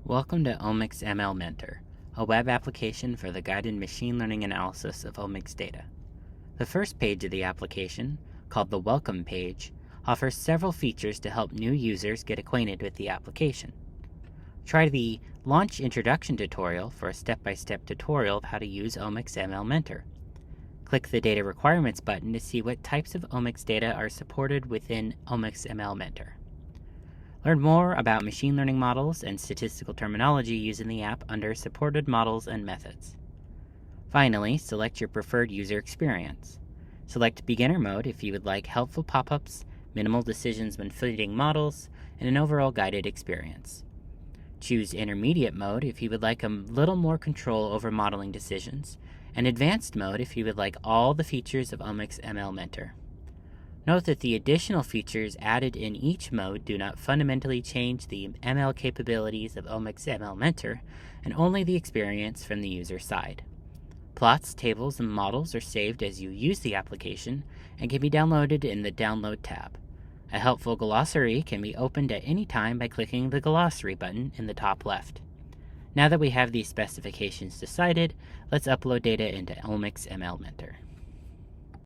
Welcome to Omics ML Mentor, a web application for the guided machine learning analysis of omics data. The first page of the application, called the Welcome page, offers several features to help new users get acquainted with the application. Try the Launch Introduction tutorial for a step-by-step tutorial of how to use Omics ML Mentor. Click the Data Requirements button to see what types of omics data are supported within Omics ML Mentor. Learn more about machine learning models and statistical terminology used in the app under Supported Models and Methods. Finally, select your preferred user experience. Select Beginner Mode if you would like helpful pop-ups, minimal decisions when fitting models, and an overall guided experience. Choose Intermediate Mode if you would like a little more control over modeling decisions, and Advanced Mode if you would like all the features of Omics ML Mentor. Note that the additional features added in each mode do not fundamentally change the ML capabilities of Omics ML Mentor, and only the experience from the user side. Plots, tables, and models are saved as you use the application and can be downloaded in the Download tab. A helpful glossary can be opened at any time by clicking the Glossary button in the top left. Now that we have these specifications decided, let's upload data into Omics ML Mentor.